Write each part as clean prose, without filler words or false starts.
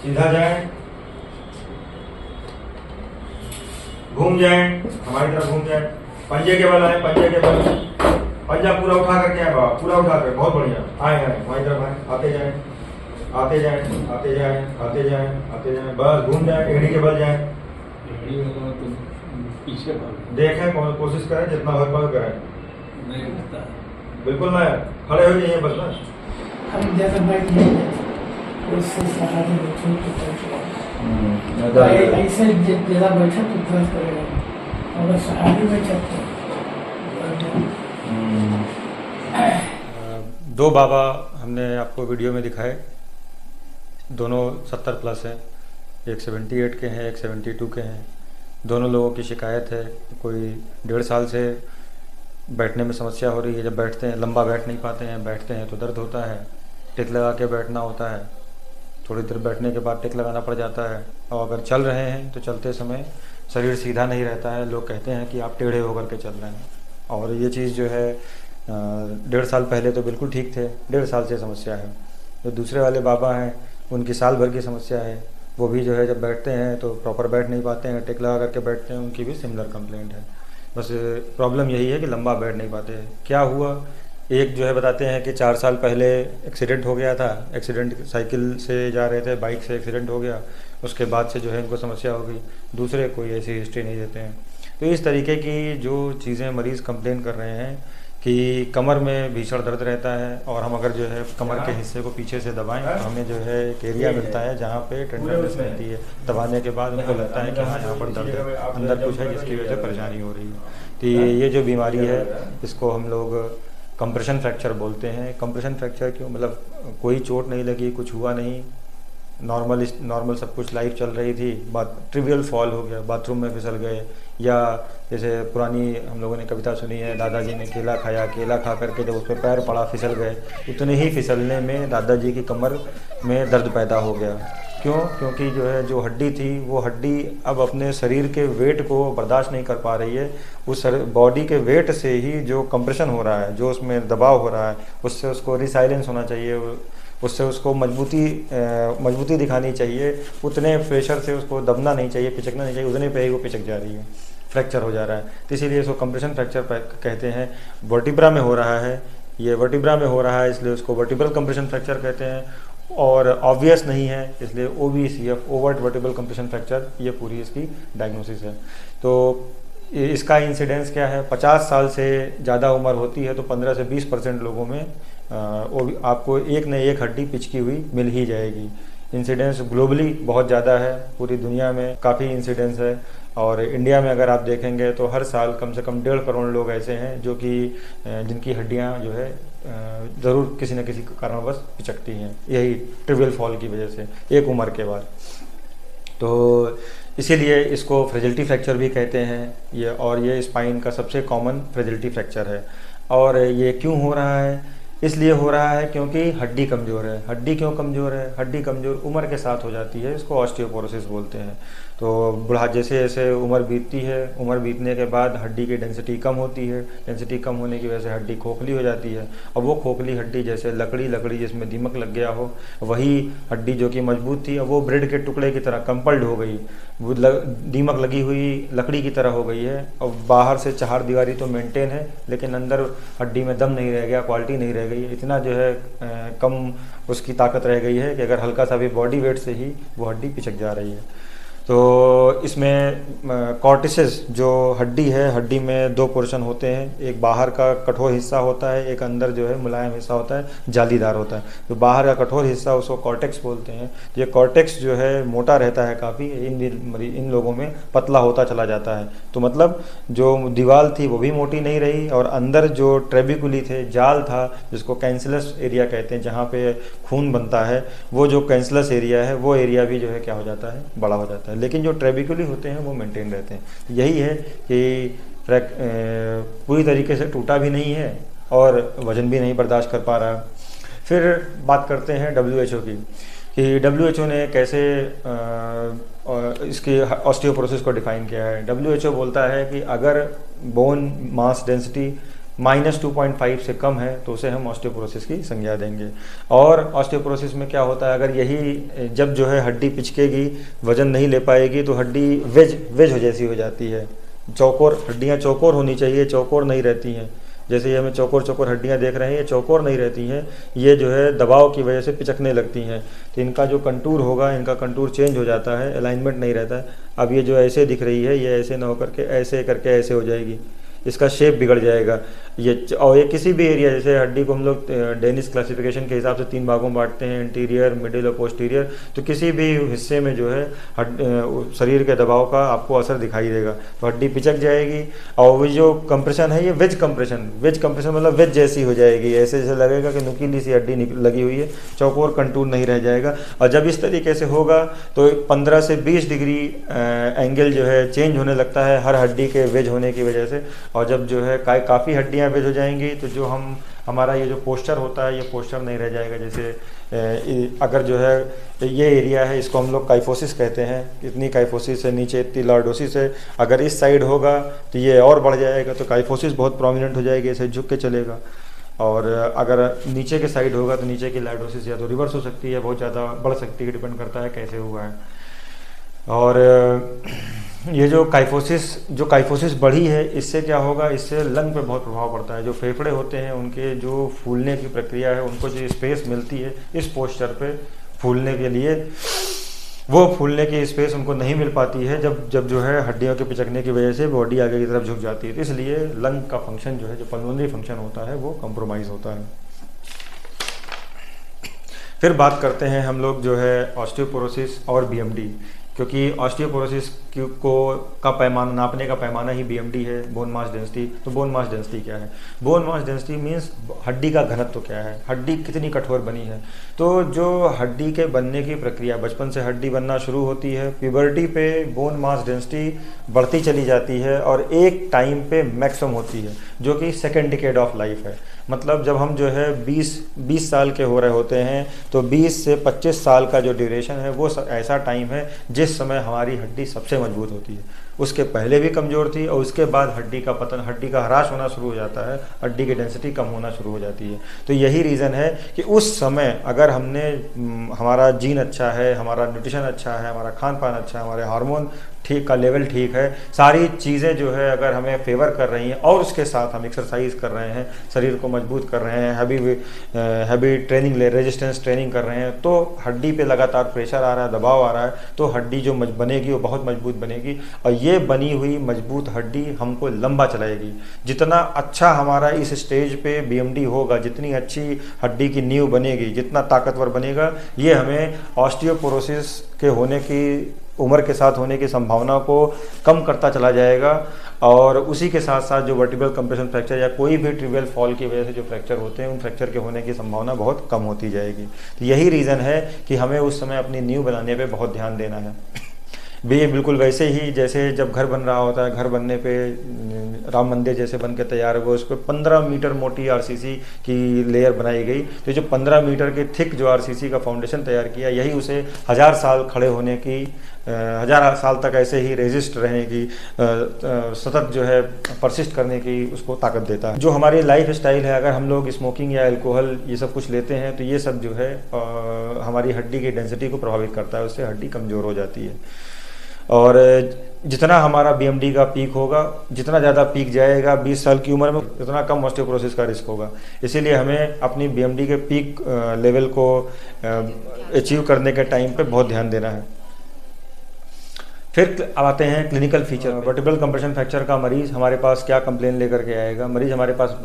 सीधा जाएं, घूम जाएं, हमारी तरफ घूम जाएं, पंजे के बल आए, पंजे के बल, पंजा पूरा उठा करके आए बाबा, पूरा उठा कर, बहुत बढ़िया, आए आए हमारी तरफ आए, आते जाएं, आते जाएं, आते जाएं, आते जाएं, आते जाएं, बस घूम जाएं, एड़ी के बल जाएं, पीछे देखें, कोशिश करें, जितना हो पाए करें, नहीं होता बिल्कुल ना खड़े हो जाइए बस ना। हम जैसे बैठ गए उससे सहारे बैठे ऐसे ज़्यादा बैठे तो दर्द करेगा, और सहारे बैठे तो दो बाबा हमने आपको वीडियो में दिखाए, दोनों 70 प्लस हैं, एक 78 के हैं, एक 72 के हैं। दोनों लोगों की शिकायत है, कोई 1.5 साल से बैठने में समस्या हो रही है। जब बैठते हैं लंबा बैठ नहीं पाते हैं, बैठते हैं तो दर्द होता है, टिक लगा के बैठना होता है, थोड़ी देर बैठने के बाद टिक लगाना पड़ जाता है। और अगर चल रहे हैं तो चलते समय शरीर सीधा नहीं रहता है, लोग कहते हैं कि आप टेढ़े होकर के चल रहे हैं। और ये चीज़ जो है 1.5 साल पहले तो बिल्कुल ठीक थे, 1.5 साल से समस्या है। जो दूसरे वाले बाबा हैं उनकी साल भर की समस्या है, वो भी जो है जब बैठते हैं तो प्रॉपर बैठ नहीं पाते हैं, टिक लगा करके बैठते हैं, उनकी भी सिमिलर कंप्लेंट है। बस प्रॉब्लम यही है कि लंबा बैठ नहीं पाते। क्या हुआ, एक जो है बताते हैं कि 4 साल पहले एक्सीडेंट हो गया था, एक्सीडेंट साइकिल से जा रहे थे, बाइक से एक्सीडेंट हो गया, उसके बाद से जो है इनको समस्या हो गई। दूसरे कोई ऐसी हिस्ट्री नहीं देते हैं। तो इस तरीके की जो चीज़ें मरीज़ कंप्लेन कर रहे हैं कि कमर में भीषण दर्द रहता है, और हम अगर जो है कमर के हिस्से को पीछे से दबाएं तो हमें जो है एक एरिया मिलता है जहाँ पे टेंडरनेस रहती है। दबाने के बाद उनको लगता है कि हाँ यहाँ पर दर्द है, अंदर कुछ है जिसकी वजह से परेशानी हो रही है। तो ये जो बीमारी है इसको हम लोग कंप्रेशन फ्रैक्चर बोलते हैं। कंप्रेशन फ्रैक्चर क्यों, मतलब कोई चोट नहीं लगी, कुछ हुआ नहीं, नॉर्मल सब कुछ लाइफ चल रही थी, बात ट्रिवियल फॉल हो गया, बाथरूम में फिसल गए, या जैसे पुरानी हम लोगों ने कविता सुनी है, दादाजी ने केला खाया, केला खा करके जब उस पर पैर पड़ा फिसल गए, उतने ही फिसलने में दादाजी की कमर में दर्द पैदा हो गया। क्यों? क्योंकि जो है जो हड्डी थी वो हड्डी अब अपने शरीर के वेट को बर्दाश्त नहीं कर पा रही है। उस बॉडी के वेट से ही जो कंप्रेशन हो रहा है, जो उसमें दबाव हो रहा है, उससे उसको रिसाइलेंस होना चाहिए, उससे उसको मजबूती दिखानी चाहिए, उतने प्रेशर से उसको दबना नहीं चाहिए, पिचकना नहीं चाहिए, उतने पे ही वो पिचक जा रही है, फ्रैक्चर हो जा रहा है। तो इसीलिए इसको कंप्रेशन फ्रैक्चर कहते हैं। वर्टिब्रा में हो रहा है, ये वर्टिब्रा में हो रहा है, इसलिए उसको वर्टिब्रल कंप्रेशन फ्रैक्चर कहते हैं। और ऑब्वियस नहीं है, इसलिए OVCF, overt vertebral compression fracture, ये पूरी इसकी डायग्नोसिस है। तो इसका इंसिडेंस क्या है, 50 साल से ज़्यादा उम्र होती है तो 15 से 20% लोगों में आपको एक न एक हड्डी पिचकी हुई मिल ही जाएगी। इंसिडेंस ग्लोबली बहुत ज़्यादा है, पूरी दुनिया में काफ़ी इंसिडेंस है। और इंडिया में अगर आप देखेंगे तो हर साल कम से कम 1.5 करोड़ लोग ऐसे हैं जो कि जिनकी हड्डियां जो है ज़रूर किसी न किसी कारणवश पिचकती हैं, यही ट्रिवियल फॉल की वजह से एक उम्र के बाद। तो इसीलिए इसको फ्रेजिलिटी फ्रैक्चर भी कहते हैं ये, और ये स्पाइन का सबसे कॉमन फ्रेजिलिटी फ्रैक्चर है। और ये क्यों हो रहा है, इसलिए हो रहा है क्योंकि हड्डी कमज़ोर है। हड्डी क्यों कमज़ोर है, हड्डी कमज़ोर उम्र के साथ हो जाती है, इसको ऑस्टियोपोरोसिस बोलते हैं। तो बुढ़ा जैसे जैसे उम्र बीतती है, उम्र बीतने के बाद हड्डी की डेंसिटी कम होती है, डेंसिटी कम होने की वजह से हड्डी खोखली हो जाती है। और वो खोखली हड्डी जैसे लकड़ी जिसमें दीमक लग गया हो, वही हड्डी जो कि मजबूत थी अब वो ब्रेड के टुकड़े की तरह कंपल्ड हो गई, वो दीमक लगी हुई लकड़ी की तरह हो गई है। और बाहर से चार दीवारी तो मेंटेन है, लेकिन अंदर हड्डी में दम नहीं रह गया, क्वालिटी नहीं रह गई, इतना जो है कम उसकी ताकत रह गई है कि अगर हल्का सा भी बॉडी वेट से ही वो हड्डी पिचक जा रही है। तो इसमें कॉर्टिसेस जो हड्डी है, हड्डी में 2 पोर्शन होते हैं, एक बाहर का कठोर हिस्सा होता है, एक अंदर जो है मुलायम हिस्सा होता है, जालीदार होता है। तो बाहर का कठोर हिस्सा उसको कॉर्टेक्स बोलते हैं। ये कॉर्टेक्स जो है मोटा रहता है काफ़ी, इन लोगों में पतला होता चला जाता है। तो मतलब जो दीवार थी वो भी मोटी नहीं रही, और अंदर जो ट्रेबिकुली थे, जाल था, जिसको कैंसिलस एरिया कहते हैं, जहाँ पे खून बनता है, वो जो कैंसिलस एरिया है वो एरिया भी जो है क्या हो जाता है, बड़ा हो जाता है। लेकिन जो ट्रेबिकुली होते हैं वो मेंटेन रहते हैं। यही है कि पूरी तरीके से टूटा भी नहीं है और वजन भी नहीं बर्दाश्त कर पा रहा। फिर बात करते हैं WHO की, कि WHO ने कैसे इसकी ऑस्टियोपोरोसिस को डिफाइन किया है। WHO बोलता है कि अगर बोन मास डेंसिटी -2.5 से कम है तो उसे हम ऑस्टियोपोरोसिस की संज्ञा देंगे। और ऑस्टियोपोरोसिस में क्या होता है, अगर यही जब जो है हड्डी पिचकेगी, वजन नहीं ले पाएगी, तो हड्डी वेज हो जैसी हो जाती है। चौकोर हड्डियाँ चौकोर होनी चाहिए, चौकोर नहीं रहती हैं। जैसे ये हमें चौकोर चौकोर हड्डियाँ देख रहे हैं, ये चौकोर नहीं रहती हैं, ये जो है दबाव की वजह से पिचकने लगती हैं। तो इनका जो कंटूर होगा, इनका कंटूर चेंज हो जाता है, अलाइनमेंट नहीं रहता है। अब ये जो ऐसे दिख रही है, ये ऐसे ना होकर के ऐसे करके ऐसे हो जाएगी, इसका शेप बिगड़ जाएगा। और ये किसी भी एरिया, जैसे हड्डी को हम लोग डेनिस क्लासिफिकेशन के हिसाब से 3 भागों में बांटते हैं, इंटीरियर, मिडिल और पोस्टीरियर। तो किसी भी हिस्से में जो है शरीर के दबाव का आपको असर दिखाई देगा, तो हड्डी पिचक जाएगी। और वो जो कंप्रेशन है, ये वेज कंप्रेशन मतलब वेज जैसी हो जाएगी, ऐसे जैसे लगेगा कि नुकीली सी हड्डी लगी हुई है, चौकोर कंटूर नहीं रह जाएगा। और जब इस तरीके से होगा तो 15 से 20 डिग्री एंगल जो है चेंज होने लगता है हर हड्डी के वेज होने की वजह से। और जब जो है काफ़ी हड्डियां वेज हो जाएंगी, तो जो हमारा ये जो पोस्चर होता है, ये पोस्चर नहीं रह जाएगा। जैसे अगर जो है ये एरिया है, इसको हम लोग काइफोसिस कहते हैं, इतनी काइफोसिस है, नीचे इतनी लॉर्डोसिस है। अगर इस साइड होगा तो ये और बढ़ जाएगा, तो काइफोसिस बहुत प्रोमिनेंट हो जाएगी, ऐसे झुक के चलेगा। और अगर नीचे के साइड होगा तो नीचे की लॉर्डोसिस या तो रिवर्स हो सकती है, बहुत ज़्यादा बढ़ सकती है, डिपेंड करता है कैसे हुआ है। और ये जो काइफोसिस बढ़ी है, इससे क्या होगा, इससे लंग पे बहुत प्रभाव पड़ता है। जो फेफड़े होते हैं, उनके जो फूलने की प्रक्रिया है, उनको जो स्पेस मिलती है इस पोस्चर पे फूलने के लिए, वो फूलने की स्पेस उनको नहीं मिल पाती है जब जो है हड्डियों के पिचकने की वजह से बॉडी आगे की तरफ झुक जाती है। तो इसलिए लंग का फंक्शन जो है, जो पल्मोनरी फंक्शन होता है, वो कॉम्प्रोमाइज़ होता है। फिर बात करते हैं हम लोग जो है ऑस्टियोपोरोसिस और बीएमडी, क्योंकि ऑस्टियोपोरोसिस का पैमाना, नापने का पैमाना ही बीएमडी है, बोन मास डेंसिटी। तो बोन मास डेंसिटी क्या है? बोन मास डेंसिटी मीन्स हड्डी का घनत्व क्या है, हड्डी कितनी कठोर बनी है। तो जो हड्डी के बनने की प्रक्रिया, बचपन से हड्डी बनना शुरू होती है, प्यूबर्टी पे बोन मास डेंसिटी बढ़ती चली जाती है और एक टाइम पे मैक्सिमम होती है, जो कि सेकेंड डिकेड ऑफ लाइफ है। मतलब जब हम जो है 20 साल के हो रहे होते हैं, तो 20 से 25 साल का जो ड्यूरेशन है, वो ऐसा टाइम है जिस समय हमारी हड्डी सबसे मजबूत होती है। उसके पहले भी कमज़ोर थी और उसके बाद हड्डी का पतन, हड्डी का ह्रास होना शुरू हो जाता है, हड्डी की डेंसिटी कम होना शुरू हो जाती है। तो यही रीज़न है कि उस समय अगर हमारा जीन अच्छा है, हमारा न्यूट्रिशन अच्छा है, हमारा खान पान अच्छा है, हमारे हार्मोन ठीक का लेवल ठीक है, सारी चीज़ें जो है अगर हमें फेवर कर रही हैं और उसके साथ हम एक्सरसाइज कर रहे हैं, शरीर को मजबूत कर रहे हैं, हैवी ट्रेनिंग रेजिस्टेंस ट्रेनिंग कर रहे हैं, तो हड्डी पे लगातार प्रेशर आ रहा है, दबाव आ रहा है, तो हड्डी जो बनेगी वो बहुत मजबूत बनेगी। और ये बनी हुई मजबूत हड्डी हमको लंबा चलाएगी। जितना अच्छा हमारा इस स्टेज पे बीएमडी होगा, जितनी अच्छी हड्डी की नींव बनेगी, जितना ताकतवर बनेगा, ये हमें ऑस्टियोपोरोसिस के होने की उम्र के साथ होने की संभावना को कम करता चला जाएगा। और उसी के साथ साथ जो वर्टिब्रल कंप्रेशन फ्रैक्चर या कोई भी ट्रिवियल फॉल की वजह से जो फ्रैक्चर होते हैं, उन फ्रैक्चर के होने की संभावना बहुत कम होती जाएगी। तो यही रीज़न है कि हमें उस समय अपनी नींव बनाने पे बहुत ध्यान देना है। भी बिल्कुल वैसे ही जैसे जब घर बन रहा होता है, घर बनने पे राम मंदिर जैसे बन के तैयार हुआ, उस पर 15 मीटर मोटी आरसीसी की लेयर बनाई गई। तो जो 15 मीटर के थिक जो आरसीसी का फाउंडेशन तैयार किया, यही उसे 1000 साल खड़े होने की, 1000 साल तक ऐसे ही रेजिस्ट रहने की, सतत जो है परसिस्ट करने की उसको ताकत देता है। जो हमारी लाइफ स्टाइल है, अगर हम लोग स्मोकिंग या अल्कोहल ये सब कुछ लेते हैं, तो ये सब जो है हमारी हड्डी की डेंसिटी को प्रभावित करता है, उससे हड्डी कमज़ोर हो जाती है। और जितना हमारा बीएमडी का पीक होगा, जितना ज़्यादा पीक जाएगा 20 साल की उम्र में, उतना कम ऑस्टियोपोरोसिस का रिस्क होगा। इसीलिए हमें अपनी बीएमडी के पीक लेवल को अचीव करने के टाइम पे बहुत ध्यान देना है। फिर अब आते हैं clinical feature. Vertebral compression fracture का मरीज़ हमारे पास क्या कंप्लेन लेकर के आएगा? मरीज़ हमारे पास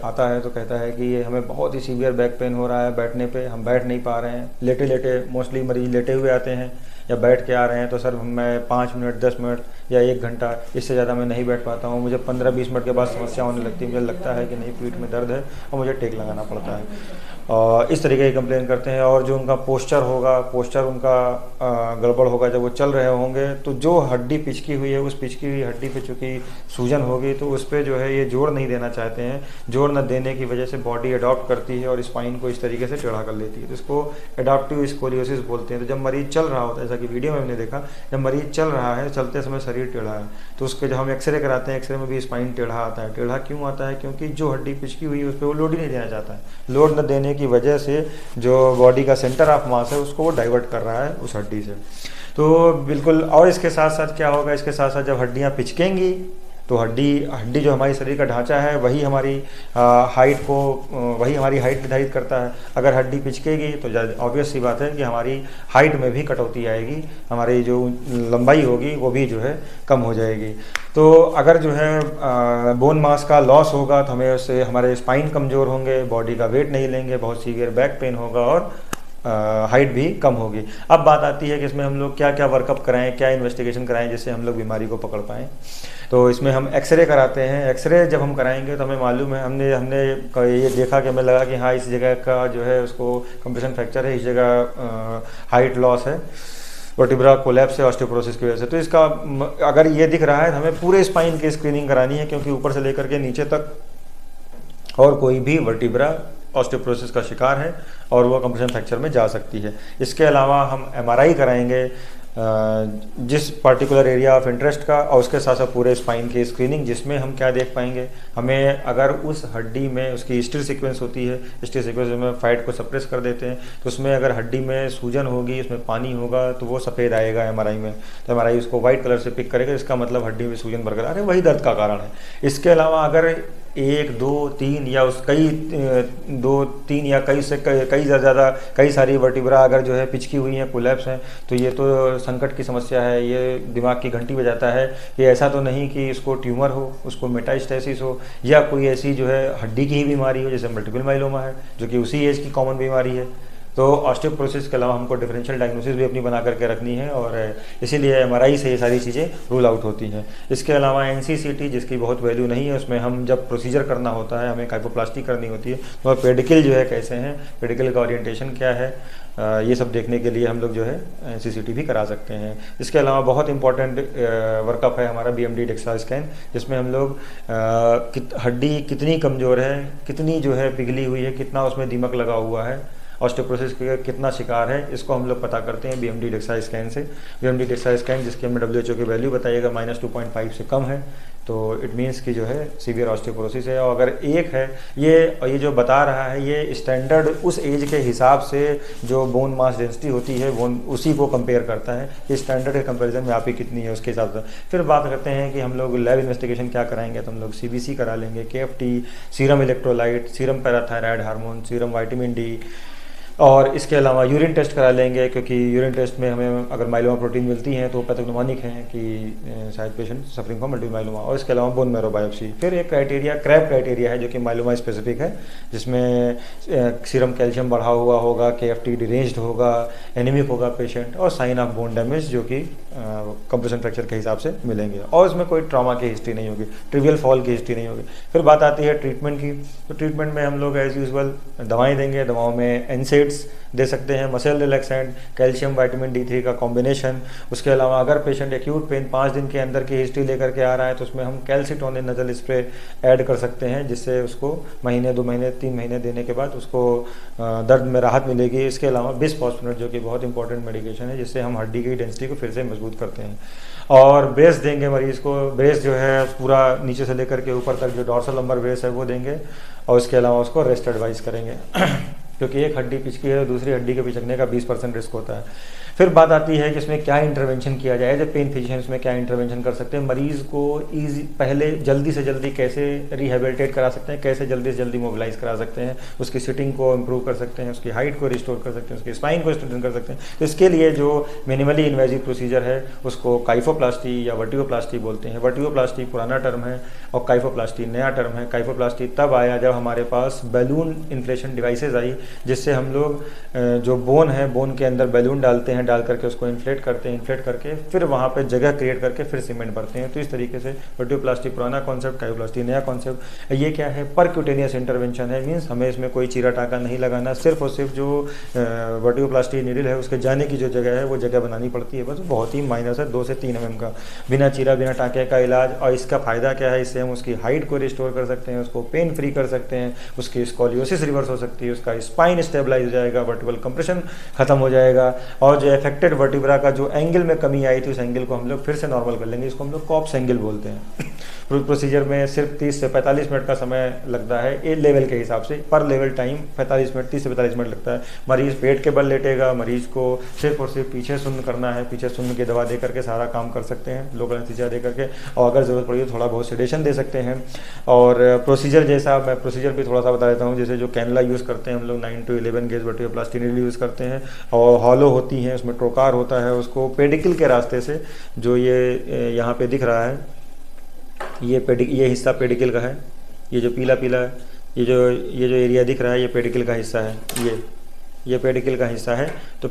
आता है तो कहता है कि ये हमें बहुत ही सीवियर बैक पेन हो रहा है, बैठने पे हम बैठ नहीं पा रहे हैं, लेटे मोस्टली मरीज़ लेटे हुए आते हैं, या बैठ के आ रहे हैं तो सर मैं 5 मिनट 10 मिनट या 1 घंटा, इससे ज़्यादा मैं नहीं बैठ पाता हूँ, मुझे 15-20 मिनट के बाद समस्या होने लगती है, मुझे लगता है कि नहीं पीठ में दर्द है और मुझे टेक लगाना पड़ता है। और इस तरीके की कंप्लेन करते हैं। और जो उनका पोस्चर उनका गड़बड़ होगा, जब वो चल रहे होंगे तो जो हड्डी पिचकी हुई है, उस पिचकी हुई हड्डी पे चूँकि सूजन होगी तो उस पर जो है ये जोड़ नहीं देना चाहते हैं। जोड़ न देने की वजह से बॉडी अडॉप्ट करती है और स्पाइन को इस तरीके से टेढ़ा कर लेती है, तो इसको एडाप्टिव स्कोलियोसिस बोलते हैं। तो जब मरीज चल रहा होता है, जैसा कि वीडियो में हमने देखा, जब मरीज चल रहा है, चलते समय शरीर शरीर टेढ़ा है, तो उसके जब हम एक्सरे कराते हैं, एक्सरे में भी स्पाइन टेढ़ा आता है। टेढ़ा क्यों आता है? क्योंकि जो हड्डी पिचकी हुई है उस पर वो लोड ही नहीं देना चाहता है। लोड न देने की वजह से जो बॉडी का सेंटर ऑफ मास है उसको वो डाइवर्ट कर रहा है उस हड्डी से। तो बिल्कुल, और इसके साथ साथ क्या होगा, इसके साथ साथ जब हड्डियाँ पिचकेंगी तो हड्डी जो हमारी शरीर का ढांचा है वही हमारी हाइट निर्धारित करता है। अगर हड्डी पिचकेगी तो ऑब्वियस सी बात है कि हमारी हाइट में भी कटौती आएगी, हमारी जो लंबाई होगी वो भी जो है कम हो जाएगी। तो अगर जो है बोन मास का लॉस होगा तो हमें उससे हमारे स्पाइन कमज़ोर होंगे, बॉडी का वेट नहीं लेंगे, बहुत सीवियर बैक पेन होगा और हाइट भी कम होगी। अब बात आती है कि इसमें हम लोग क्या क्या वर्कअप कराएं, क्या इन्वेस्टिगेशन कराएं जिससे हम लोग बीमारी को पकड़ पाएँ। तो इसमें हम एक्सरे कराते हैं। एक्सरे जब हम कराएंगे तो हमें मालूम है, हमने ये देखा कि हमें लगा कि हाँ इस जगह का जो है उसको कंप्रेशन फ्रैक्चर है, इस जगह हाइट लॉस है, वर्टिब्रा कोलैप्स है ऑस्टियोपोरोसिस की वजह से। तो इसका अगर ये दिख रहा है तो हमें पूरे स्पाइन की स्क्रीनिंग करानी है, क्योंकि ऊपर से लेकर के नीचे तक और कोई भी वर्टिब्रा ऑस्टियोपोरोसिस का शिकार है और वह कंप्रेशन फ्रैक्चर में जा सकती है। इसके अलावा हम एमआरआई कराएंगे जिस पार्टिकुलर एरिया ऑफ इंटरेस्ट का, और उसके साथ साथ पूरे स्पाइन की स्क्रीनिंग, जिसमें हम क्या देख पाएंगे, हमें अगर उस हड्डी में उसकी हिस्ट्री सीक्वेंस होती है, हिस्ट्री सीक्वेंस में फाइट को सप्रेस कर देते हैं, तो उसमें अगर हड्डी में सूजन होगी, उसमें पानी होगा तो वो सफ़ेद आएगा एमआरआई में, तो एमआरआई उसको वाइट कलर से पिक करेगा, इसका मतलब हड्डी में सूजन बरकरार है, वही दर्द का कारण है। इसके अलावा अगर 1, 2, 3 या उस कई 2, 3 या कई से कई ज़्यादा कई सारी वर्टिब्रा अगर जो है पिचकी हुई हैं, कोलैप्स हैं, तो ये तो संकट की समस्या है। ये दिमाग की घंटी बजाता है कि ऐसा तो नहीं कि इसको ट्यूमर हो, उसको मेटास्टेसिस हो, या कोई ऐसी जो है हड्डी की ही बीमारी हो जैसे मल्टीपल माइलोमा है, जो कि उसी एज की कॉमन बीमारी है। तो ऑस्टियोपोरोसिस के अलावा हमको डिफरेंशियल डायग्नोसिस भी अपनी बना करके रखनी है, और इसीलिए एमआरआई से ये सारी चीज़ें रूल आउट होती हैं। इसके अलावा एनसीसीटी, जिसकी बहुत वैल्यू नहीं है, उसमें हम जब प्रोसीजर करना होता है, हमें काइपोप्लास्टी करनी होती है, तो पेडिकल जो है कैसे हैं, पेडिकल का ओरिएंटेशन क्या है, ये सब देखने के लिए हम लोग जो है एनसीसीटी भी करा सकते हैं। इसके अलावा बहुत इंपॉर्टेंट वर्कअप है हमारा बीएमडी डेक्सा स्कैन, जिसमें हम लोग हड्डी कितनी कमज़ोर है, कितनी जो है पिघली हुई है, कितना उसमें दीमक लगा हुआ है, ऑस्टियोपोरोसिस का कितना शिकार है, इसको हम लोग पता करते हैं बीएमडी डेक्सा स्कैन से। बीएमडी डेक्सा स्कैन जिसकी हमने WHO की वैल्यू बताइएगा -2.5 से कम है, तो इट मीन्स कि जो है सीवियर ऑस्टियोपोरोसिस है। और अगर 1 है, ये जो बता रहा है ये स्टैंडर्ड उस एज के हिसाब से जो बोन मास डेंसिटी होती है वो उसी को कंपेयर करता है कि स्टैंडर्ड के कंपैरिजन में आपकी कितनी है उसके हिसाब से। फिर बात करते हैं कि हम लोग लैब इन्वेस्टिगेशन क्या कराएंगे, तो हम लोग CBC करा लेंगे, KFT, serum electrolyte, serum parathyroid hormone, serum vitamin D, और इसके अलावा यूरिन टेस्ट करा लेंगे, क्योंकि यूरिन टेस्ट में हमें अगर माइलोमा प्रोटीन मिलती हैं तो पैथोग्नोमोनिक हैं कि शायद patient suffering from multiple myeloma. और इसके अलावा बोन मैरो बायोप्सी। फिर एक क्राइटेरिया क्रैब क्राइटेरिया है जो कि माइलोमा स्पेसिफिक है, जिसमें सीरम कैल्शियम बढ़ा हुआ होगा, KFT डिरेंज्ड होगा, एनीमिक होगा पेशेंट, और साइन ऑफ बोन डैमेज जो कि कंप्रेशन फ्रैक्चर के हिसाब से मिलेंगे, और इसमें कोई ट्रॉमा की हिस्ट्री नहीं होगी, ट्रिवियल फॉल की हिस्ट्री नहीं होगी। फिर बात आती है ट्रीटमेंट की, तो ट्रीटमेंट में हम लोग एज यूजुअल दवाएँ देंगे, दवाओं में NSAIDs दे सकते हैं, muscle relaxant, calcium vitamin D3 का कॉम्बिनेशन। उसके अलावा अगर पेशेंट एक्यूट पेन 5 दिन के अंदर की हिस्ट्री लेकर के आ रहा है तो उसमें हम कैल्सिटोनिन नजल स्प्रे ऐड कर सकते हैं, जिससे उसको महीने 2 महीने 3 महीने देने के बाद उसको दर्द में राहत मिलेगी। इसके अलावा बिस्फॉस्फोनेट जो कि बहुत इंपॉर्टेंट मेडिकेशन है, जिससे हम हड्डी की डेंसिटी को फिर से मजबूत करते हैं। और ब्रेस देंगे मरीज़ को, ब्रेस जो है पूरा नीचे से लेकर के ऊपर तक जो डॉर्सल लंबर ब्रेस है वो देंगे, और उसके अलावा उसको रेस्ट एडवाइस करेंगे क्योंकि एक हड्डी पिचकी है, दूसरी हड्डी के पिचकने का 20% रिस्क होता है। फिर बात आती है कि इसमें क्या इंटरवेंशन किया जाए, जब पेन फिजिशियन इसमें क्या इंटरवेंशन कर सकते हैं, मरीज़ को पहले जल्दी से जल्दी कैसे रिहेबिलिटेट करा सकते हैं, कैसे जल्दी से जल्दी मोबिलाइज करा सकते हैं, उसकी सिटिंग को इम्प्रूव कर सकते हैं, उसकी हाइट को रिस्टोर कर सकते हैं, उसकी स्पाइन को स्ट्रेंथन कर सकते हैं। तो इसके लिए जो मिनिमली इन्वेजिव प्रोसीजर है उसको काइफोप्लास्टी या वर्टिगोप्लास्टी बोलते हैं। वर्टिगोप्लास्टी पुराना टर्म है और काइफोप्लास्टी नया टर्म है। काइफोप्लास्टी तब आया जब हमारे पास बैलून इन्फ्लेशन डिवाइसेज आई, जिससे हम लोग जो बोन है, बोन के अंदर बैलून डालते हैं, डाल करके उसको इन्फ्लेट करते हैं, इन्फ्लेट करके फिर वहाँ पे जगह क्रिएट करके फिर सीमेंट भरते हैं। तो इस तरीके से वर्टिगोप्लास्टी पुराना कॉन्सेप्ट, काइफोप्लास्टी नया कॉन्सेप्ट। ये क्या है, परक्यूटेनियस इंटरवेंशन है, मीन्स हमें इसमें कोई चीरा टाका नहीं लगाना, सिर्फ और सिर्फ जो वर्टिगोप्लास्टी नीडल है उसके जाने की जो जगह है वो जगह बनानी पड़ती है, बस बहुत ही माइनस है, 2 से 3 mm का, बिना चीरा बिना टाके का इलाज। और इसका फ़ायदा क्या है, इससे हम उसकी हाइट को रिस्टोर कर सकते हैं, उसको पेन फ्री कर सकते हैं, उसकी स्कॉलियोसिस रिवर्स हो सकती है, उसका स्पाइन स्टेबलाइज हो जाएगा, वर्टिबल कंप्रेशन खत्म हो जाएगा। और जो अफेक्टेड वर्टिब्रा का जो एंगल में कमी आई थी उस एंगल को हम लोग फिर से नॉर्मल कर लेंगे। इसको हम लोग कॉप्स एंगल बोलते हैं। प्रोसीजर में सिर्फ 30 से 45 मिनट का समय लगता है ए लेवल के हिसाब से, पर लेवल टाइम 45 मिनट 30 से 45 मिनट लगता है। मरीज़ पेट के बल लेटेगा, मरीज़ को सिर्फ और सिर्फ पीछे शून्य करना है, पीछे शून्य की दवा दे करके सारा काम कर सकते हैं, लोकल एनेस्थीसिया दे करके, और अगर ज़रूरत पड़ी तो थोड़ा बहुत सेडेशन दे सकते हैं। और प्रोसीजर जैसा मैं प्रोसीजर भी थोड़ा सा बता देता हूँ। जैसे जो कैनुला यूज़ करते हैं हम लोग 9 to 11 gauge vertebroplasty needle use करते हैं, और हॉलो होती हैं, उसमें ट्रोकार होता है, उसको पेडिकल के रास्ते से जो ये यहाँ पे दिख रहा है ये हिस्सा पेडिकल का है, ये जो पीला पीला है, ये जो एरिया दिख रहा है ये पेडिकल का हिस्सा है, ये पेडिकल का हिस्सा है। तो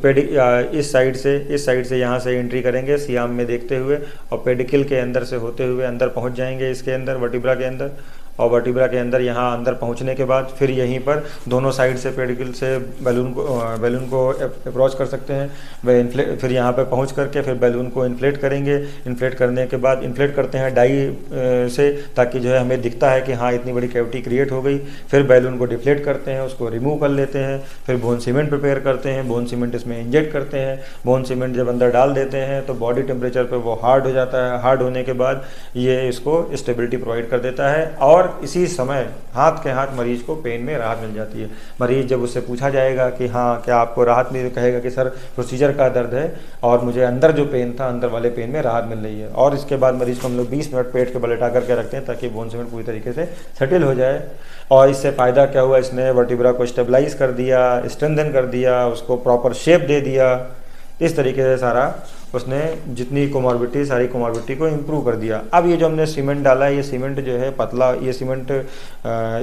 इस साइड से यहाँ से एंट्री करेंगे सियाम में देखते हुए, और पेडिकल के अंदर से होते हुए अंदर पहुँच जाएंगे इसके अंदर वर्टिब्रा के अंदर, और वर्टिब्रा के अंदर यहाँ अंदर पहुँचने के बाद फिर यहीं पर दोनों साइड से पेडिकल से बैलून को अप्रोच कर सकते हैं। वह फिर यहाँ पर पहुँच करके फिर बैलून को इन्फ्लेट करेंगे। इन्फ्लेट करने के बाद इन्फ्लेट करते हैं डाई से, ताकि जो है हमें दिखता है कि हाँ इतनी बड़ी कैविटी क्रिएट हो गई। फिर बैलून को डिफ्लेट करते हैं, उसको रिमूव कर लेते हैं। फिर बोन सीमेंट प्रिपेयर करते हैं, बोन सीमेंट इसमें इंजेक्ट करते हैं। बोन सीमेंट जब अंदर डाल देते हैं तो बॉडी टेम्परेचर पर वो हार्ड हो जाता है। हार्ड होने के बाद ये इसको स्टेबिलिटी प्रोवाइड कर देता है, और इसी समय हाथ के हाथ मरीज को पेन में राहत मिल जाती है। मरीज जब उससे पूछा जाएगा कि हाँ क्या आपको राहत मिल, कहेगा कि सर प्रोसीजर का दर्द है और मुझे अंदर जो पेन था अंदर वाले पेन में राहत मिल रही है। और इसके बाद मरीज को हम लोग 20 मिनट पेट के बल लेटा करके रखते हैं ताकि बोन सीमेंट पूरी तरीके से सेटल हो जाए। और इससे फ़ायदा क्या हुआ, इसने वर्टिब्रा को स्टेबलाइज कर दिया, स्ट्रेंथन कर दिया, उसको प्रॉपर शेप दे दिया। इस तरीके से सारा उसने जितनी कोमॉर्बिडिटी सारी कोमॉर्बिडिटी को इम्प्रूव कर दिया। अब ये जो हमने सीमेंट डाला है, ये सीमेंट जो है पतला, ये सीमेंट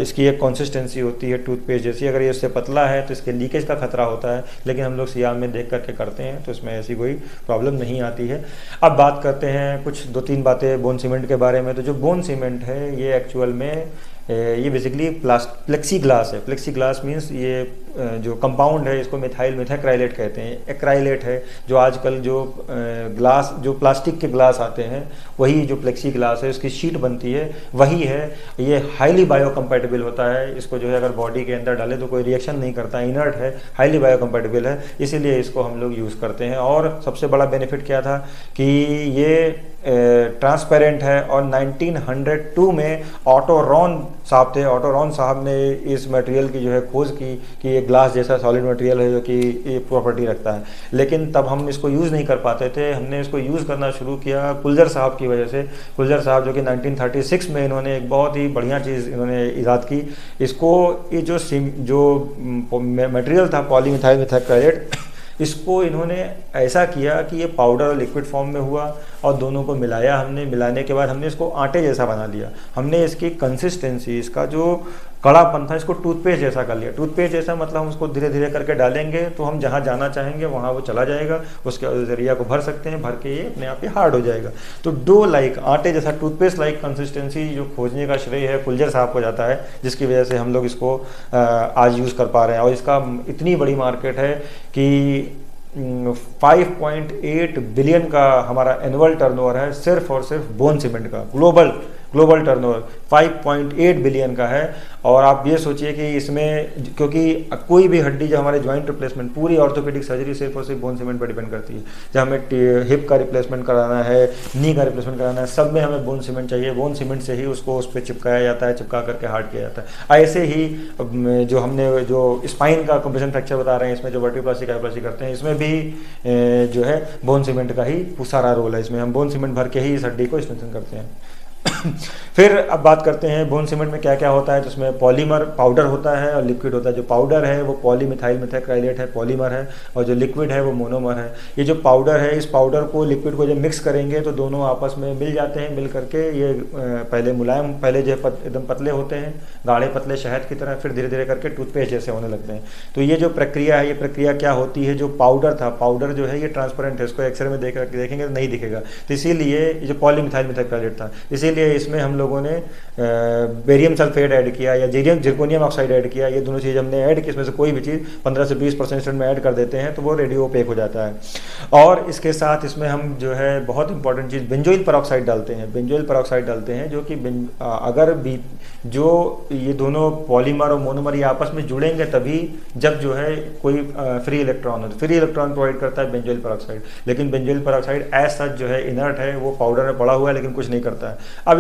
इसकी एक कंसिस्टेंसी होती है टूथपेस्ट जैसी। अगर ये इससे पतला है तो इसके लीकेज का खतरा होता है, लेकिन हम लोग सियाम में देख करके करते हैं तो इसमें ऐसी कोई प्रॉब्लम नहीं आती है। अब बात करते हैं कुछ 2-3 बातें बोन सीमेंट के बारे में। तो जो बोन सीमेंट है ये एक्चुअल में ये बेसिकली प्लेक्सी ग्लास है। प्लेक्सी ग्लास मीन्स ये जो कंपाउंड है इसको मिथाइल मेथाक्राइलेट कहते हैं। एक्राइलेट है जो आजकल जो ग्लास जो प्लास्टिक के ग्लास आते हैं वही जो प्लेक्सी ग्लास है उसकी शीट बनती है वही है। ये हाईली बायोकम्पैटिबल होता है। इसको जो है अगर बॉडी के अंदर डाले तो कोई रिएक्शन नहीं करता, इनर्ट है, हाईली बायोकम्पैटिबल है, इसीलिए इसको हम लोग यूज़ करते हैं। और सबसे बड़ा बेनिफिट क्या था कि ये ट्रांसपेरेंट है। और 1902 में ऑटो रॉन साहब थे, ऑटो रॉन साहब ने इस मटेरियल की जो है खोज की कि ये ग्लास जैसा सॉलिड मटेरियल है जो कि ये प्रॉपर्टी रखता है। लेकिन तब हम इसको यूज़ नहीं कर पाते थे। हमने इसको यूज़ करना शुरू किया कुल्जर साहब की वजह से। कुल्जर साहब जो कि 1936 में इन्होंने एक बहुत ही बढ़िया चीज़ इन्होंने ईजाद की। इसको ये जो मटेरियल था पॉलीमिथाइल मेथाक्राइलेट, इसको इन्होंने ऐसा किया कि ये पाउडर और लिक्विड फॉर्म में हुआ और दोनों को मिलाया हमने। मिलाने के बाद हमने इसको आटे जैसा बना लिया। हमने इसकी कंसिस्टेंसी, इसका जो कड़ापन था, इसको टूथपेस्ट जैसा कर लिया। टूथपेस्ट जैसा मतलब हम उसको धीरे धीरे करके डालेंगे तो हम जहाँ जाना चाहेंगे वहाँ वो चला जाएगा, उसके जरिया को भर सकते हैं, भर के ये अपने आप ही हार्ड हो जाएगा। तो डो लाइक, आटे जैसा, टूथपेस्ट लाइक कंसिस्टेंसी जो खोजने का श्रेय है कुल्जर साहब को जाता है, जिसकी वजह से हम लोग इसको आज यूज़ कर पा रहे हैं। और इसका इतनी बड़ी मार्केट है कि 5.8 बिलियन का हमारा एनुअल टर्नओवर है सिर्फ और सिर्फ बोन सीमेंट का। ग्लोबल टर्नओवर 5.8 बिलियन का है। और आप ये सोचिए कि इसमें, क्योंकि कोई भी हड्डी जो हमारे जॉइंट रिप्लेसमेंट, पूरी ऑर्थोपेडिक सर्जरी सिर्फ और सिर्फ बोन सीमेंट पर डिपेंड करती है। जब हमें हिप का रिप्लेसमेंट कराना है, नी का रिप्लेसमेंट कराना है, सब में हमें बोन सीमेंट चाहिए। बोन सीमेंट से ही उसको उस पर चिपकाया जाता है, चिपका करके हार्ड किया जाता है। ऐसे ही जो हमने जो स्पाइन का कंप्रेशन फ्रैक्चर बता रहे हैं, इसमें जो वर्टिब्रोप्लास्टी काइप्लास्टी करते हैं, इसमें भी जो है बोन सीमेंट का ही सारा रोल है। इसमें हम बोन सीमेंट भर के ही इस हड्डी को स्ट्रेंथन करते हैं। फिर अब बात करते हैं बोन सीमेंट में क्या क्या होता है। तो उसमें पॉलीमर पाउडर होता है और लिक्विड होता है। जो पाउडर है वो पॉलीमिथाइल मेथाक्राइलेट है, पॉलीमर है, और जो लिक्विड है वो मोनोमर है। ये जो पाउडर है, इस पाउडर को लिक्विड को जब मिक्स करेंगे तो दोनों आपस में मिल जाते हैं। मिल करके ये पहले मुलायम, पहले जो एकदम पतले होते हैं, गाढ़े पतले शहद की तरह, फिर धीरे धीरे करके टूथपेस्ट जैसे होने लगते हैं। तो ये जो प्रक्रिया है, ये प्रक्रिया क्या होती है, जो पाउडर था, पाउडर जो है ये ट्रांसपेरेंट है, इसको एक्सरे में देखेंगे तो नहीं दिखेगा। तो इसीलिए जो पॉलीमिथाइल मेथाक्राइलेट था, इसीलिए इसलिए इसमें हम लोगों ने बेरियम सल्फेट ऐड किया या जिरकोनियम ऑक्साइड ऐड किया। ये दोनों चीज़ हमने ऐड की, इसमें से कोई भी चीज़ 15 से 20% में ऐड कर देते हैं तो वो रेडियो ओपेक हो जाता है। और इसके साथ इसमें हम जो है बहुत इंपॉर्टेंट चीज़ बेंजोइल पेरोक्साइड डालते हैं। बेंजोइल पेरोक्साइड डालते हैं जो कि अगर भी जो ये दोनों पॉलीमर और मोनोमर ये आपस में जुड़ेंगे तभी जब जो है कोई फ्री इलेक्ट्रॉन हो, फ्री इलेक्ट्रॉन प्रोवाइड करता है बेंजोइल पेरोक्साइड। लेकिन बेंजोइल पेरोक्साइड एज सच जो है इनर्ट है, वो पाउडर में पड़ा हुआ है लेकिन कुछ नहीं करता है। अब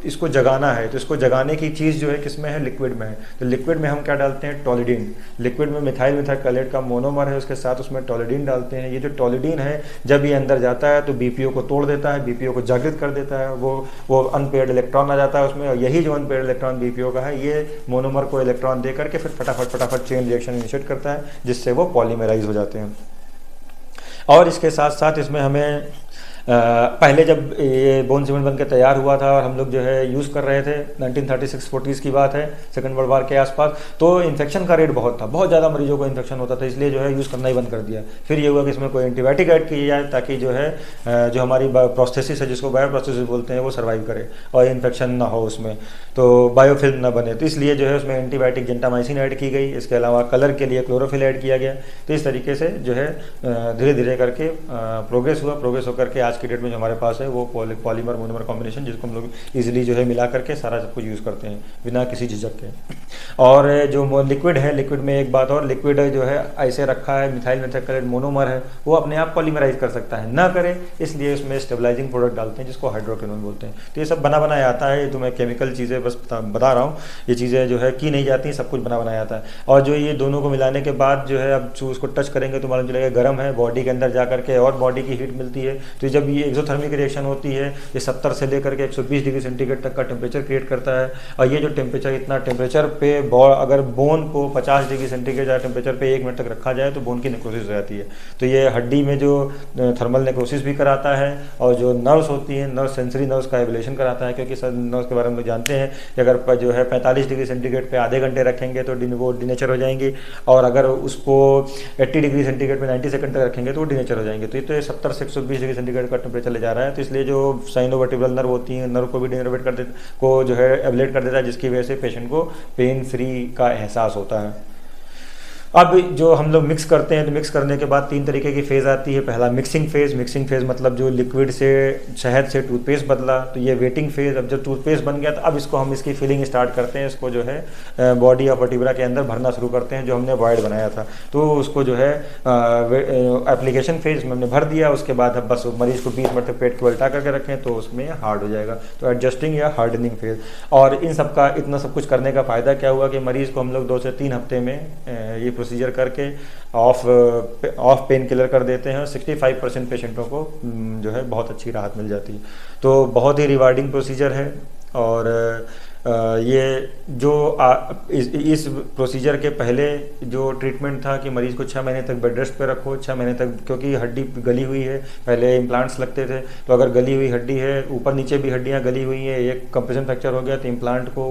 इसको जगाना है, तो इसको जगाने की चीज़ जो है किसमें है, लिक्विड में है। तो लिक्विड में हम क्या डालते हैं, टोलिडीन। लिक्विड में मिथाइल मिथाइलकलेट का मोनोमर है, उसके साथ उसमें टोलिडीन डालते हैं। ये जो टोलिडीन है जब ये अंदर जाता है तो बीपीओ को तोड़ देता है, बीपीओ को जागृत कर देता है, वो अनपेयर्ड इलेक्ट्रॉन आ जाता है उसमें। और यही जो अनपेयर्ड इलेक्ट्रॉन बीपीओ का है ये मोनोमर को इलेक्ट्रॉन दे करके फिर फटाफट चेन रिएक्शन इनिशिएट करता है जिससे वो पॉलीमराइज हो जाते हैं। और इसके साथ साथ इसमें हमें पहले जब ये बोन सीमेंट बन के तैयार हुआ था और हम लोग जो है यूज़ कर रहे थे 1936-40s की बात है, सेकंड वर्ल्ड वार के आसपास, तो इन्फेक्शन का रेट बहुत था, बहुत ज़्यादा मरीजों को इन्फेक्शन होता था, इसलिए जो है यूज़ करना ही बंद कर दिया। फिर ये हुआ कि इसमें कोई एंटीबायोटिक ऐड किया जाए ताकि जो है जो हमारी प्रोस्थेसिस है जिसको बायो प्रोस्थेसिस बोलते हैं वो सर्वाइव करे और इन्फेक्शन ना हो उसमें, तो बायोफिल्म ना बने। तो इसलिए जो है उसमें एंटीबायोटिक जेंटामाइसिन ऐड की गई। इसके अलावा कलर के लिए क्लोरोफिल ऐड किया गया। तो इस तरीके से जो है धीरे धीरे करके प्रोग्रेस होकर के आज की डेट में जो हमारे पास है वो पॉलीमर मोनोमर कॉम्बिनेशन जिसको हम लोग इजीली जो है मिला करके सारा सब कुछ यूज़ करते हैं बिना किसी झिझक के। और जो लिक्विड है, लिक्विड में एक बात और, लिक्विड जो है ऐसे रखा है, मिथाइल मिथाइलकलेट मोनोमर है, वो अपने आप पॉलीमराइज कर सकता है, ना करे इसलिए उसमें स्टेबलाइजिंग प्रोडक्ट डालते हैं जिसको हाइड्रोक्विनोन बोलते हैं। तो ये सब बना बनाया आता है, तो मैं केमिकल चीज़ें बस बता रहा हूँ, ये चीज़ें जो है की नहीं जाती, सब कुछ बना बनाया आता है। और जो ये दोनों को मिलाने के बाद जो है अब उसको टच करेंगे तो मालूम चलेगा गर्म है, बॉडी के अंदर जा करके और बॉडी की हीट मिलती है। तो जब ये एक्सोथर्मिक रिएक्शन होती है ये 70 से लेकर के 120 डिग्री सेंटीग्रेड तक का टेम्परेचर क्रिएट करता है। और ये जो टेम्परेचर, इतना टेम्परेचर पे अगर बोन को 50 डिग्री सेंटीग्रेड टेम्परेचर पे 1 मिनट तक रखा जाए तो बोन की नेक्रोसिस हो जाती है। तो ये हड्डी में जो थर्मल नेक्रोसिस भी कराता है और जो नर्व्स होती हैं, नर्व सेंसरी नर्व्स का एवोल्यूशन कराता है, क्योंकि सब नर्व्स के बारे में लोग जानते हैं कि अगर जो है 45 डिग्री सेंटीग्रेड पे आधे घंटे रखेंगे तो वो डिनेचर हो जाएंगी, और अगर उसको 80 डिग्री सेंटीग्रेड पे 90 सेकंड तक रखेंगे तो वो डिनेचर हो जाएंगे। तो ये तो 70 से 120 डिग्री सेंटीग्रेड का टेम्परेचर ले जा रहा है। तो इसलिए जो साइनोवर्टिब्रल नर्व होती हैं, नर्व को भी डिनर्वेट कर देता, को जो है एबलेट कर देता है, जिसकी वजह से पेशेंट को पेन फ्री का एहसास होता है। अब जो हम लोग मिक्स करते हैं तो मिक्स करने के बाद 3 तरीके की फेज़ आती है। पहला मिक्सिंग फेज़, मिक्सिंग फेज़ मतलब जो लिक्विड से शहद से टूथपेस्ट बदला, तो ये वेटिंग फेज़। अब जब टूथपेस्ट बन गया तो अब इसको हम इसकी फिलिंग स्टार्ट करते हैं, इसको जो है बॉडी ऑफ वर्टिब्रा के अंदर भरना शुरू करते हैं जो हमने वॉइड बनाया था। तो उसको जो है एप्लीकेशन फेज़ में हमने भर दिया। उसके बाद अब बस मरीज को 20 मिनट तक पेट को उल्टा करके रखें तो उसमें हार्ड हो जाएगा, तो एडजस्टिंग या हार्डनिंग फेज़। और इन सब का इतना सब कुछ करने का फ़ायदा क्या हुआ कि मरीज़ को हम लोग 2 से 3 हफ्ते में ये प्रोसीजर करके ऑफ पेन किलर कर देते हैं। 65% पेशेंटों को जो है बहुत अच्छी राहत मिल जाती है। तो बहुत ही रिवार्डिंग प्रोसीजर है। और ये जो इस प्रोसीजर के पहले जो ट्रीटमेंट था कि मरीज़ को 6 महीने तक बेड रेस्ट पे रखो, 6 महीने तक, क्योंकि हड्डी गली हुई है, पहले इम्प्लांट्स लगते थे, तो अगर गली हुई हड्डी है, ऊपर नीचे भी हड्डियाँ गली हुई हैं, एक कंप्रेशन फ्रैक्चर हो गया तो इम्प्लांट को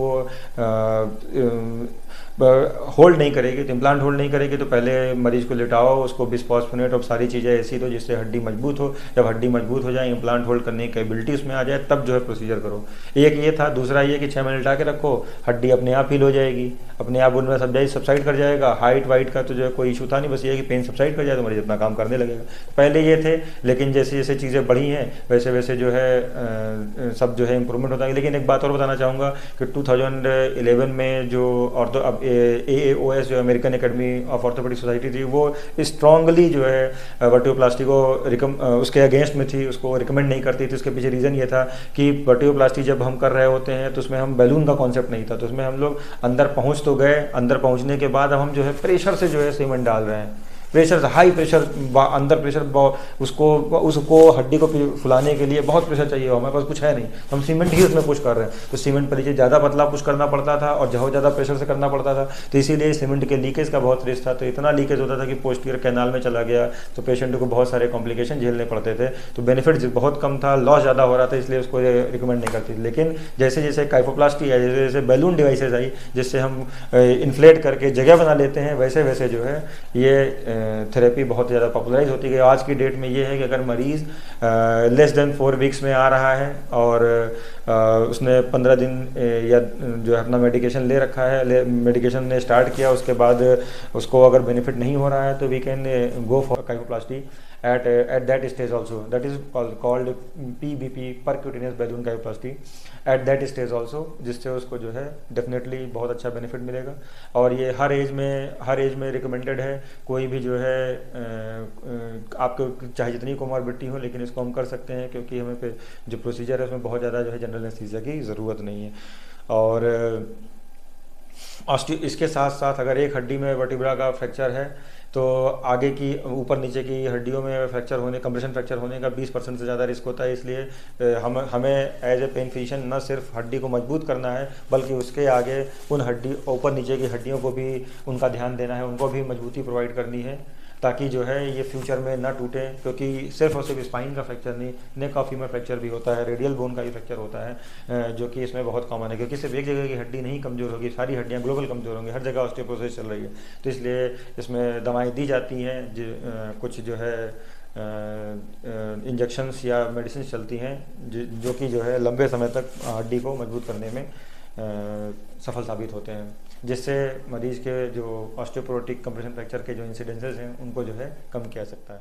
होल्ड नहीं करेगी, तो इम्प्लांट होल्ड नहीं करेगी, तो पहले मरीज को लिटाओ, उसको बिस्फॉस्फोनेट और सारी चीज़ें ऐसी दो जिससे हड्डी मजबूत हो। जब हड्डी मजबूत हो जाए, इम्प्लांट होल्ड करने की कैपेबिलिटी उसमें आ जाए, तब जो है प्रोसीजर करो। एक ये था। दूसरा ये कि 6 महीने लिटा के रखो, हड्डी अपने आप हील हो जाएगी, अपने आप उनमें सबसाइड कर जाएगा। हाइट वाइट का तो जो है कोई इशू था नहीं, बस ये कि पेन सबसाइड कर जाए तो मरीज अपना काम करने लगेगा। पहले ये थे, लेकिन जैसे जैसे चीज़ें बढ़ी हैं वैसे वैसे जो है सब जो है इम्प्रूवमेंट होता है। लेकिन एक बात और बताना चाहूँगा कि 2011 में जो अब AAOS जो American academy of orthopaedic society थी, वो स्ट्रांगली जो है वर्टियोप्लास्टी को उसके अगेंस्ट में थी, उसको रिकमेंड नहीं करती थी। उसके पीछे रीज़न ये था कि वर्टियोप्लास्टी जब हम कर रहे होते हैं तो उसमें हम बैलून का कॉन्सेप्ट नहीं था, तो उसमें हम लोग अंदर पहुंच तो गए, अंदर पहुंचने के बाद अब हम जो है प्रेशर से जो है सीमेंट डाल रहे हैं, प्रेशर से, हाई प्रेशर, अंदर प्रेशर, उसको हड्डी को फुलाने के लिए बहुत प्रेशर चाहिए, हमारे पास कुछ है नहीं, तो हम सीमेंट ही उसमें पुश कर रहे हैं। तो सीमेंट पर नीचे ज़्यादा पतला पुश करना पड़ता था और बहुत ज़्यादा प्रेशर से करना पड़ता था, तो इसीलिए सीमेंट के लीकेज का बहुत रिस्क था। तो इतना लीकेज होता था कि पोस्टीरियर कैनाल में चला गया तो पेशेंट को बहुत सारे कॉम्प्लिकेशन झेलने पड़ते थे। तो बेनिफिट बहुत कम था, लॉस ज़्यादा हो रहा था, इसलिए उसको रिकमेंड नहीं करती। लेकिन जैसे जैसे काइफोप्लास्टी है, जैसे जैसे बैलून डिवाइसेज आई जिससे हम इन्फ्लेट करके जगह बना लेते हैं, वैसे वैसे जो है ये थेरेपी बहुत ज़्यादा पॉपुलराइज होती गई। आज की डेट में ये है कि अगर मरीज़ लेस देन 4 वीक्स में आ रहा है और उसने 15 दिन या जो है अपना मेडिकेशन ले रखा है, मेडिकेशन ने स्टार्ट किया, उसके बाद उसको अगर बेनिफिट नहीं हो रहा है तो we can go for kyphoplasty at that stage also, that is called PBP, percutaneous balloon kyphoplasty, at that stage also, जिससे उसको जो है डेफिनेटली बहुत अच्छा बेनिफिट मिलेगा। और ये हर एज में रिकमेंडेड है। कोई भी जो है आपको चाहे जितनी कोमॉर्बिडिटी हो, लेकिन इसको हम कर सकते हैं क्योंकि हमें पे जो प्रोसीजर है उसमें बहुत ज़्यादा जो है जनरल एनेस्थीसिया की ज़रूरत नहीं है। और इसके साथ साथ अगर एक हड्डी में वर्टिब्रा का फ्रैक्चर है तो आगे की ऊपर नीचे की हड्डियों में कंप्रेशन फ्रैक्चर होने का 20% से ज़्यादा रिस्क होता है। इसलिए हमें एज ए पेन फिजिशियन न सिर्फ हड्डी को मजबूत करना है, बल्कि उसके आगे उन ऊपर नीचे की हड्डियों को भी उनका ध्यान देना है, उनको भी मजबूती प्रोवाइड करनी है, ताकि जो है ये फ्यूचर में ना टूटे। क्योंकि सिर्फ और सिर्फ स्पाइन का फ्रैक्चर नहीं, नेक ऑफ फीमर फ्रैक्चर भी होता है, रेडियल बोन का भी फ्रैक्चर होता है, जो कि इसमें बहुत कॉमन है। क्योंकि सिर्फ एक जगह की हड्डी नहीं कमज़ोर होगी, सारी हड्डियाँ ग्लोबल कमज़ोर होंगी, हर जगह ऑस्टियोपोरोसिस चल रही है। तो इसलिए इसमें दवाएँ दी जाती हैं, कुछ जो है इंजेक्शंस या मेडिसिन चलती हैं जो कि जो है लंबे समय तक हड्डी को मजबूत करने में सफल साबित होते हैं, जिससे मरीज़ के जो ऑस्टियोपोरोटिक कंप्रेशन फ्रैक्चर के जो इंसिडेंसेस हैं उनको जो है कम किया सकता है।